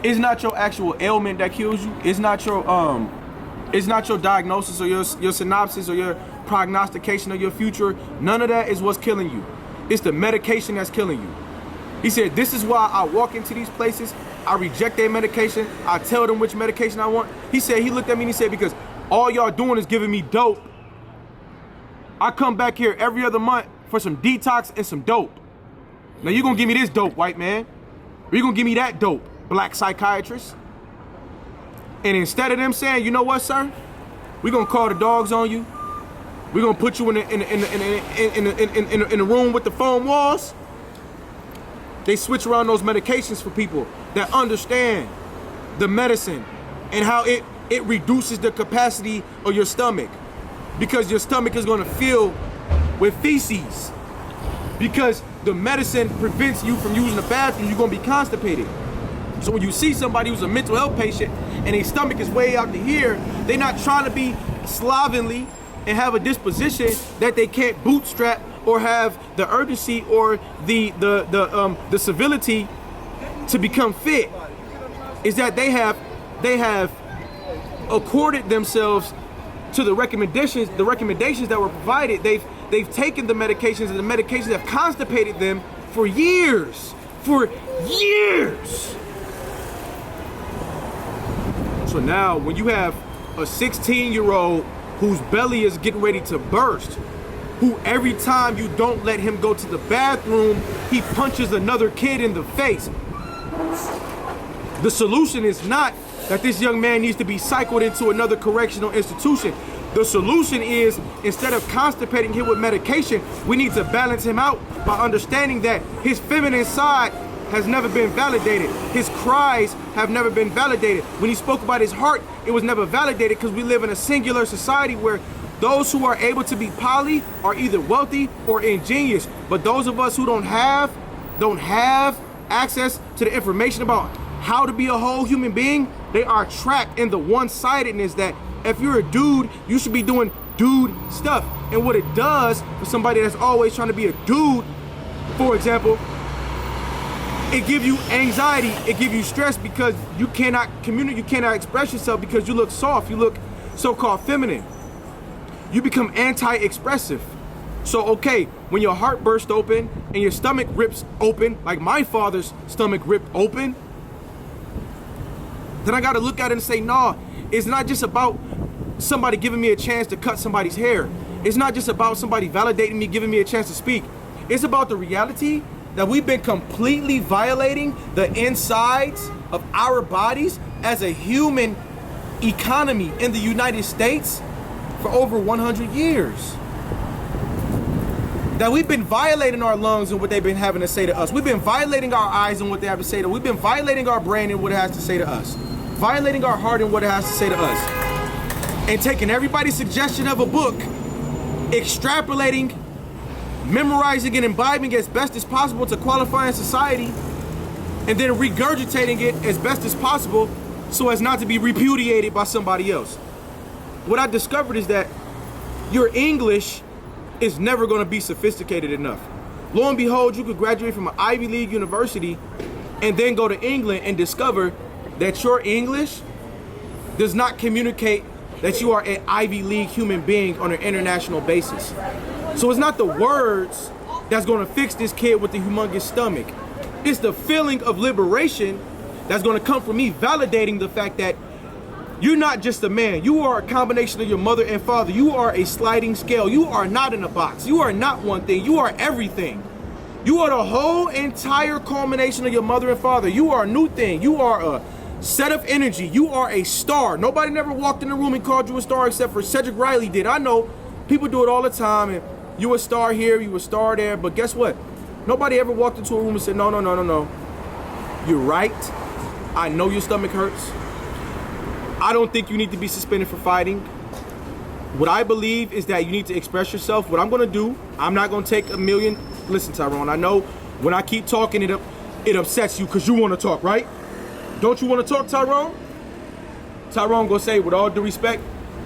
It's not your actual ailment that kills you. It's not your diagnosis or your synopsis or your prognostication of your future. None of that is what's killing you. It's the medication that's killing you. He said, this is why I walk into these places, I reject their medication, I tell them which medication I want. He said, he looked at me and he said, because all y'all doing is giving me dope. I come back here every other month for some detox and some dope. Now you gonna give me this dope, white man. Or you gonna give me that dope, black psychiatrist. And instead of them saying, you know what, sir? We're gonna call the dogs on you. We're gonna put you in the room with the foam walls. They switch around those medications for people that understand the medicine and how it reduces the capacity of your stomach, because your stomach is gonna fill with feces, because the medicine prevents you from using the bathroom. You're gonna be constipated. So when you see somebody who's a mental health patient and their stomach is way out to here, they're not trying to be slovenly and have a disposition that they can't bootstrap or have the urgency or the civility to become fit. Is that they have accorded themselves to the recommendations that were provided. They've taken the medications, and the medications have constipated them for years. So now when you have a 16-year-old whose belly is getting ready to burst, who every time you don't let him go to the bathroom, he punches another kid in the face. The solution is not that this young man needs to be cycled into another correctional institution. The solution is, instead of constipating him with medication, we need to balance him out by understanding that his feminine side has never been validated. His cries have never been validated. When he spoke about his heart, it was never validated, because we live in a singular society where those who are able to be poly are either wealthy or ingenious. But those of us who don't have access to the information about how to be a whole human being, they are trapped in the one-sidedness that if you're a dude, you should be doing dude stuff. And what it does for somebody that's always trying to be a dude, for example, it gives you anxiety, it gives you stress, because you cannot communicate, you cannot express yourself because you look soft, you look so-called feminine. You become anti-expressive. So, okay, when your heart bursts open and your stomach rips open, like my father's stomach ripped open, then I gotta look at it and say, nah, it's not just about somebody giving me a chance to cut somebody's hair. It's not just about somebody validating me, giving me a chance to speak. It's about the reality that we've been completely violating the insides of our bodies as a human economy in the United States for over 100 years. That we've been violating our lungs and what they've been having to say to us. We've been violating our eyes and what they have to say to us. We've been violating our brain and what it has to say to us. Violating our heart and what it has to say to us. And taking everybody's suggestion of a book, extrapolating, memorizing and imbibing as best as possible to qualify in society, and then regurgitating it as best as possible so as not to be repudiated by somebody else. What I discovered is that your English is never going to be sophisticated enough. Lo and behold, you could graduate from an Ivy League university and then go to England and discover that your English does not communicate that you are an Ivy League human being on an international basis. So it's not the words that's going to fix this kid with the humongous stomach. It's the feeling of liberation that's going to come from me validating the fact that you're not just a man. You are a combination of your mother and father. You are a sliding scale. You are not in a box. You are not one thing. You are everything. You are the whole entire culmination of your mother and father. You are a new thing. You are a set of energy. You are a star. Nobody never walked in the room and called you a star except for Cedric Riley did. I know people do it all the time, and you a star here, you a star there, but guess what? Nobody ever walked into a room and said, no. You're right. I know your stomach hurts. I don't think you need to be suspended for fighting. What I believe is that you need to express yourself. What I'm gonna do, I'm not gonna take a million. Listen, Tyrone, I know when I keep talking, it upsets you because you wanna talk, right? Don't you wanna talk, Tyrone? Tyrone gonna say, with all due respect,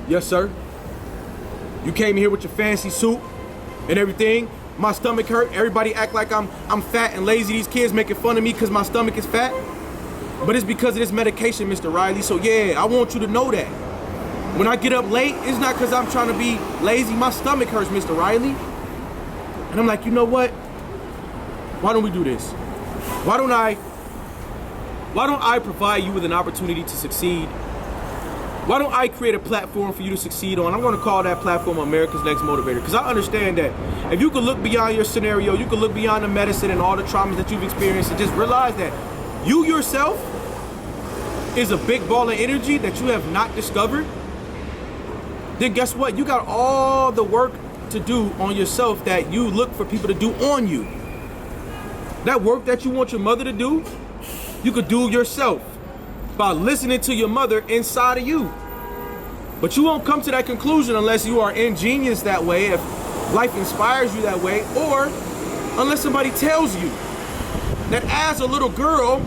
yes, sir. You came here with your fancy suit and everything. My stomach hurt. Everybody act like I'm fat and lazy. These kids making fun of me because my stomach is fat. But it's because of this medication, Mr. Riley. So yeah, I want you to know that. When I get up late, it's not because I'm trying to be lazy. My stomach hurts, Mr. Riley. And I'm like, you know what? Why don't we do this? Why don't I provide you with an opportunity to succeed? Why don't I create a platform for you to succeed on? I'm going to call that platform America's Next Motivator, because I understand that if you could look beyond your scenario, you could look beyond the medicine and all the traumas that you've experienced and just realize that you yourself is a big ball of energy that you have not discovered, then guess what? You got all the work to do on yourself that you look for people to do on you. That work that you want your mother to do, you could do yourself by listening to your mother inside of you. But you won't come to that conclusion unless you are ingenious that way, if life inspires you that way, or unless somebody tells you that as a little girl,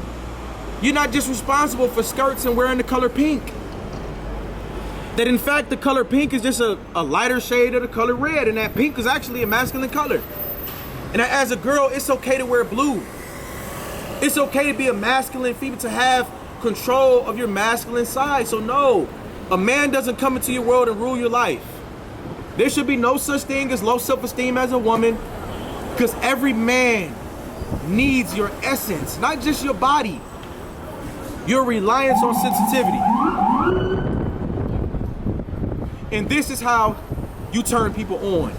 you're not just responsible for skirts and wearing the color pink. That in fact, the color pink is just a lighter shade of the color red, and that pink is actually a masculine color. And that as a girl, it's okay to wear blue. It's okay to be a masculine female, to have control of your masculine side. So no, a man doesn't come into your world and rule your life. There should be no such thing as low self-esteem as a woman, because every man needs your essence, not just your body, your reliance on sensitivity. And this is how you turn people on.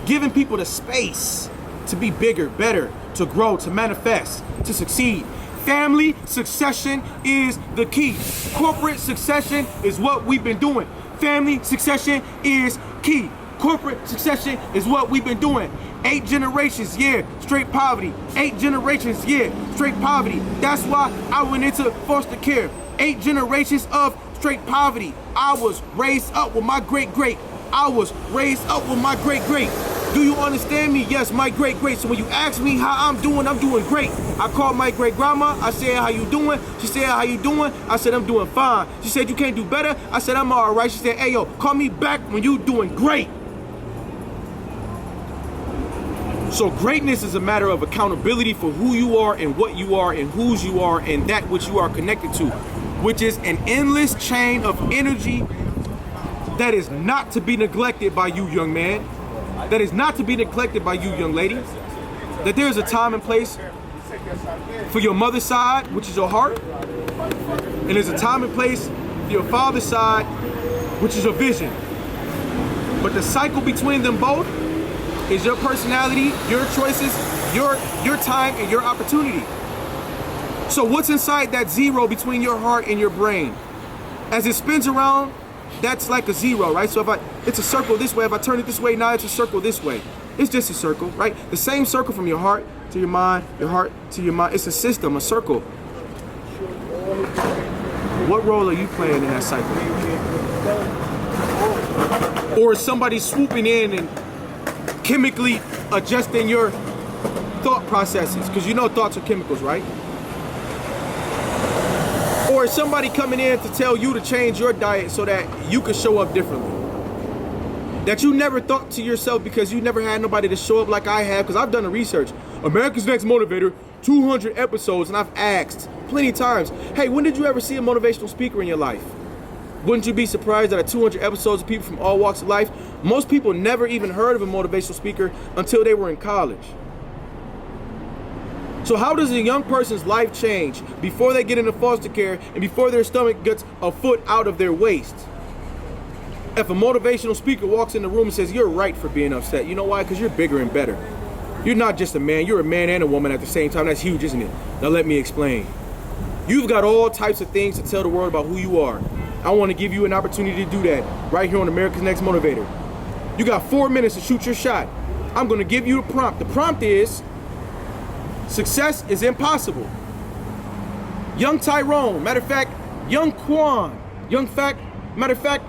Giving people the space to be bigger, better, to grow, to manifest, to succeed. Family succession is the key. Corporate succession is what we've been doing. Family succession is key. Corporate succession is what we've been doing. 8 generations, yeah, straight poverty. 8 generations, yeah, straight poverty. That's why I went into foster care. 8 generations of straight poverty. I was raised up with my great-great. I was raised up with my great-great. Do you understand me? Yes, my great-great. So when you ask me how I'm doing great. I called my great-grandma. I said, how you doing? She said, how you doing? I said, I'm doing fine. She said, you can't do better? I said, I'm all right. She said, hey, yo, call me back when you doing great. So greatness is a matter of accountability for who you are and what you are and whose you are and that which you are connected to, which is an endless chain of energy that is not to be neglected by you, young man. That is not to be neglected by you, young lady. That there is a time and place for your mother's side, which is your heart. And there's a time and place for your father's side, which is your vision. But the cycle between them both is your personality, your choices, your time, and your opportunity. So what's inside that zero between your heart and your brain? As it spins around, that's like a zero, right? So it's a circle this way. If I turn it this way, now it's a circle this way. It's just a circle, right? The same circle from your heart to your mind, your heart to your mind. It's a system, a circle. What role are you playing in that cycle? Or is somebody swooping in and chemically adjusting your thought processes? Because you know thoughts are chemicals, right? Or is somebody coming in to tell you to change your diet so that you can show up differently? That you never thought to yourself because you never had nobody to show up like I have, because I've done the research. America's Next Motivator, 200 episodes, and I've asked plenty of times, hey, when did you ever see a motivational speaker in your life? Wouldn't you be surprised that at 200 episodes of people from all walks of life, most people never even heard of a motivational speaker until they were in college. So how does a young person's life change before they get into foster care and before their stomach gets a foot out of their waist? If a motivational speaker walks in the room and says, you're right for being upset. You know why? Because you're bigger and better. You're not just a man, you're a man and a woman at the same time. That's huge, isn't it? Now let me explain. You've got all types of things to tell the world about who you are. I want to give you an opportunity to do that right here on America's Next Motivator. You got 4 minutes to shoot your shot. I'm going to give you a prompt. The prompt is, success is impossible. Young Tyrone, matter of fact, young Quan, young fact, matter of fact,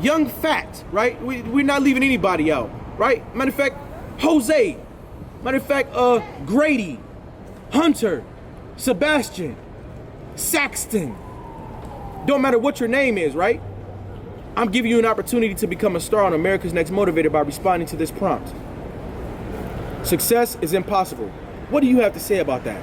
young fact, right? We're not leaving anybody out, right? Matter of fact, Jose, matter of fact, Grady, Hunter, Sebastian, Saxton. Don't matter what your name is, right? I'm giving you an opportunity to become a star on America's Next Motivator by responding to this prompt. Success is impossible. What do you have to say about that?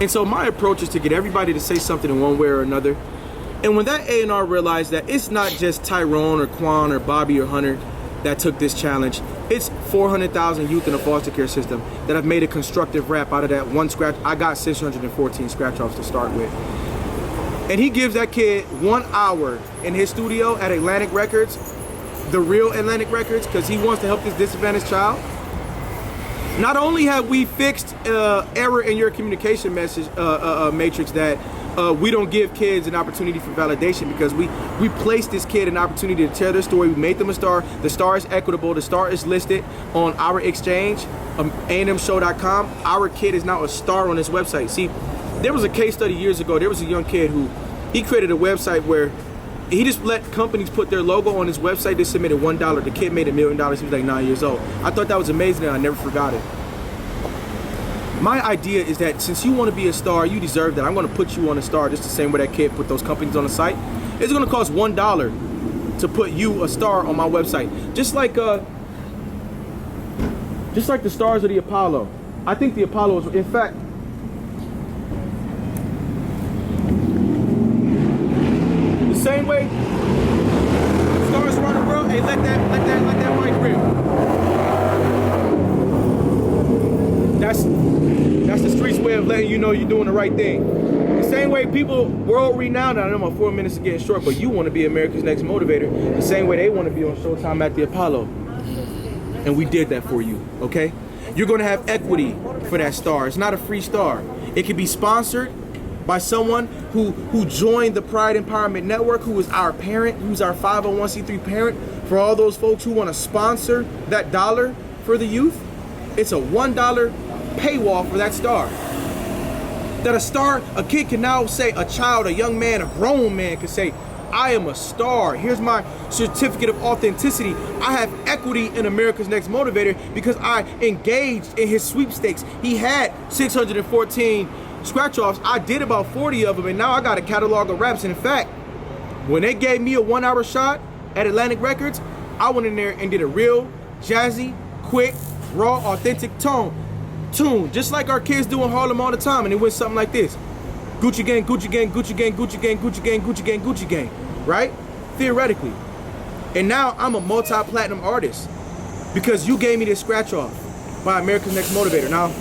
And so my approach is to get everybody to say something in one way or another. And when that A&R realized that it's not just Tyrone or Quan or Bobby or Hunter that took this challenge, it's 400,000 youth in the foster care system that have made a constructive rap out of that one scratch. I got 614 scratch-offs to start with. And he gives that kid 1 hour in his studio at Atlantic Records, the real Atlantic Records, because he wants to help this disadvantaged child. Not only have we fixed error in your communication message matrix that we don't give kids an opportunity for validation, because we placed this kid an opportunity to tell their story. We made them a star. The star is equitable. The star is listed on our exchange, amshow.com. Our kid is now a star on this website. See, there was a case study years ago. There was a young kid who, he created a website where he just let companies put their logo on his website. They submitted $1. The kid made $1 million. He was like 9 years old. I thought that was amazing and I never forgot it. My idea is that since you want to be a star, you deserve that. I'm going to put you on a star just the same way that kid put those companies on the site. It's going to cost $1 to put you a star on my website. Just like the stars of the Apollo. I think the Apollo is, in fact, the same way stars around the world. Hey, let that mic rip. That's the streets way of letting you know you're doing the right thing. The same way people world renowned, I know my 4 minutes are getting short, but you want to be America's Next Motivator the same way they want to be on Showtime at the Apollo. And we did that for you, okay? You're going to have equity for that star. It's not a free star. It can be sponsored by someone who joined the Pride Empowerment Network, who is our parent, who's our 501c3 parent. For all those folks who want to sponsor that dollar for the youth, it's a $1 paywall for that star. That a star, a kid can now say, a child, a young man, a grown man can say, I am a star. Here's my certificate of authenticity. I have equity in America's Next Motivator because I engaged in his sweepstakes. He had 614 scratch-offs. I did about 40 of them, and now I got a catalog of raps. And in fact, when they gave me a 1 hour shot at Atlantic Records, I went in there and did a real jazzy, quick, raw, authentic tune, just like our kids do in Harlem all the time. And it went something like this: Gucci gang, Gucci gang, Gucci gang, Gucci gang, Gucci gang, Gucci gang, Gucci gang, right? Theoretically. And now I'm a multi-platinum artist because you gave me this scratch off by America's Next Motivator. Now,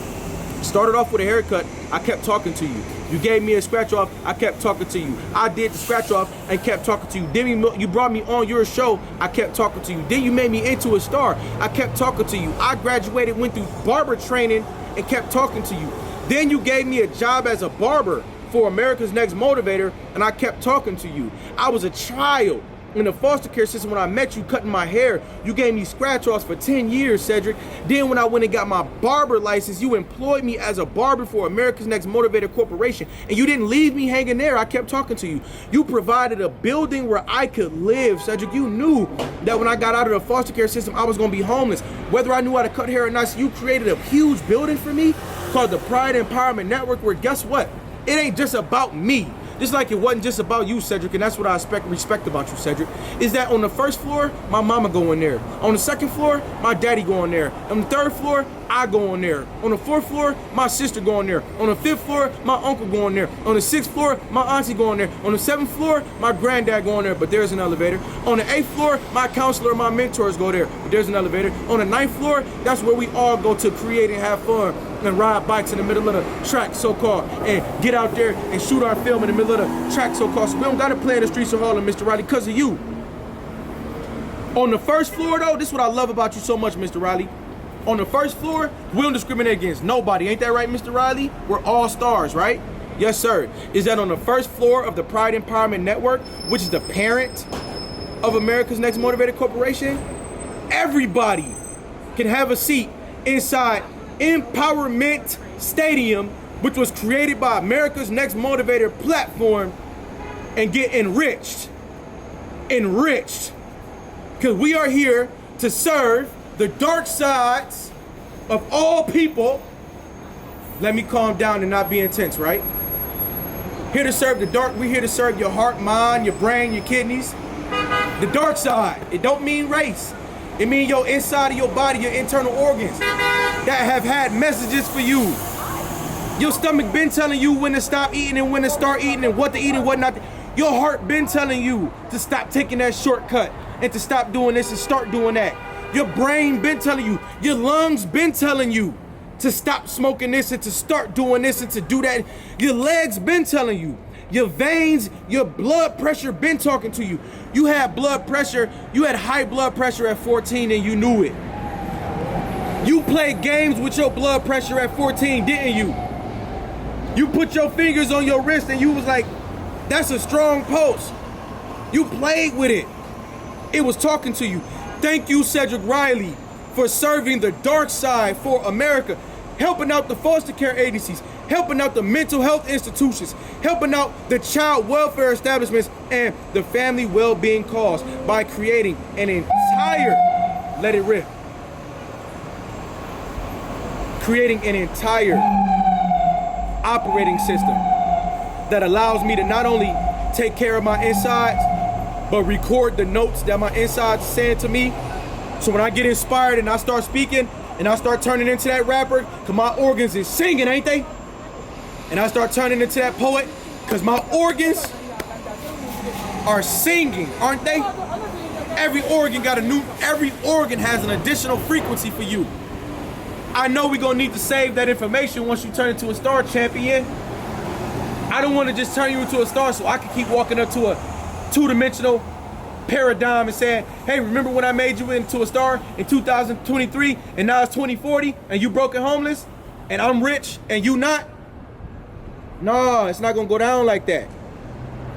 started off with a haircut, I kept talking to you. You gave me a scratch off, I kept talking to you. I did the scratch off and kept talking to you. Then you brought me on your show, I kept talking to you. Then you made me into a star, I kept talking to you. I graduated, went through barber training and kept talking to you. Then you gave me a job as a barber for America's Next Motivator, and I kept talking to you. I was a child in the foster care system when I met you cutting my hair. You gave me scratch-offs for 10 years, Cedric. Then when I went and got my barber license, you employed me as a barber for America's Next Motivator Corporation, and you didn't leave me hanging there. I kept talking to you. You provided a building where I could live, Cedric. You knew that when I got out of the foster care system, I was gonna be homeless, whether I knew how to cut hair or not. So you created a huge building for me called the Pride Empowerment Network, where guess what? It ain't just about me. Just like it wasn't just about you, Cedric, and that's what I respect about you, Cedric, is that on the first floor, my mama go in there. On the second floor, my daddy go in there. On the third floor, I go in there. On the fourth floor, my sister go in there. On the fifth floor, my uncle go in there. On the sixth floor, my auntie go in there. On the seventh floor, my granddad go in there, but there's an elevator. On the eighth floor, my counselor, my mentors go there, but there's an elevator. On the ninth floor, that's where we all go to create and have fun and ride bikes in the middle of the track, so-called, and get out there and shoot our film in the middle of the track, so-called. So we don't gotta play in the streets of Harlem, Mr. Riley, because of you. On the first floor, though, this is what I love about you so much, Mr. Riley. On the first floor, we don't discriminate against nobody. Ain't that right, Mr. Riley? We're all stars, right? Yes, sir. Is that on the first floor of the Pride Empowerment Network, which is the parent of America's Next Motivator Corporation? Everybody can have a seat inside Empowerment Stadium, which was created by America's Next Motivator platform, and get enriched. Because we are here to serve the dark sides of all people. Let me calm down and not be intense, right? Here to serve the dark, we're here to serve your heart, mind, your brain, your kidneys. The dark side, it don't mean race. It means your inside of your body, your internal organs that have had messages for you. Your stomach been telling you when to stop eating and when to start eating and what to eat and what not to. Your heart been telling you to stop taking that shortcut and to stop doing this and start doing that. Your brain been telling you. Your lungs been telling you to stop smoking this and to start doing this and to do that. Your legs been telling you. Your veins, your blood pressure been talking to you. You had blood pressure, you had high blood pressure at 14 and you knew it. You played games with your blood pressure at 14, didn't you? You put your fingers on your wrist and you was like, that's a strong pulse. You played with it. It was talking to you. Thank you, Cedric Riley, for serving the dark side for America, helping out the foster care agencies, helping out the mental health institutions, helping out the child welfare establishments and the family well-being cause by creating an entire, let it rip, creating an entire operating system that allows me to not only take care of my insides, but record the notes that my insides are saying to me. So when I get inspired and I start speaking and I start turning into that rapper, cause my organs is singing, ain't they? And I start turning into that poet, cause my organs are singing, aren't they? Every organ has an additional frequency for you. I know we're gonna need to save that information once you turn into a star champion. I don't wanna just turn you into a star so I can keep walking up to a two-dimensional paradigm and saying, hey, remember when I made you into a star in 2023 and now it's 2040 and you broke and homeless and I'm rich and you not? No, it's not gonna go down like that.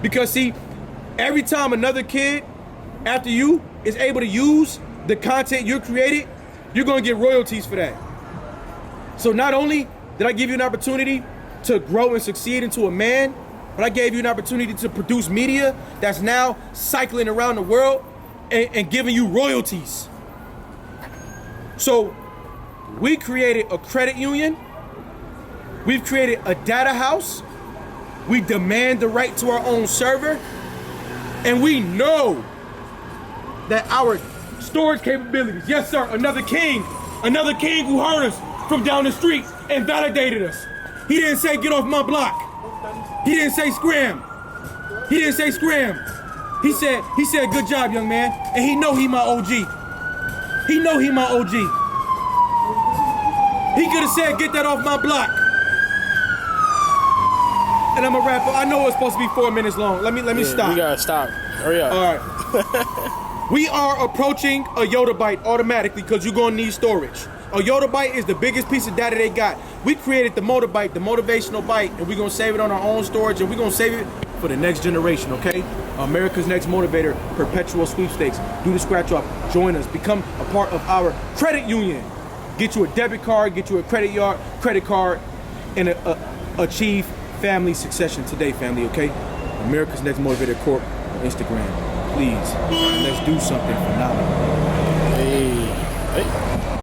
Because see, every time another kid after you is able to use the content you created, you're gonna get royalties for that. So not only did I give you an opportunity to grow and succeed into a man, but I gave you an opportunity to produce media that's now cycling around the world and giving you royalties. So we created a credit union. We've created a data house. We demand the right to our own server. And we know that our storage capabilities, yes sir, another king who heard us from down the street and validated us. He didn't say get off my block. He didn't say scram. He didn't say scram. He said good job, young man. And he know he my OG. He know he my OG. He could have said get that off my block. And I'm a rapper. I know it's supposed to be 4 minutes long. Let me stop. We gotta stop. Hurry up. All right. We are approaching a yottabyte automatically because you're gonna need storage. A yottabyte is the biggest piece of data they got. We created the motobyte, the motivational byte, and we're gonna save it on our own storage and we're gonna save it for the next generation, okay? America's Next Motivator, perpetual sweepstakes. Do the scratch off, join us, become a part of our credit union. Get you a debit card, get you a credit card, and achieve family succession today, family, okay? America's Next Motivator Corp on Instagram. Please, let's do something phenomenal. Hey.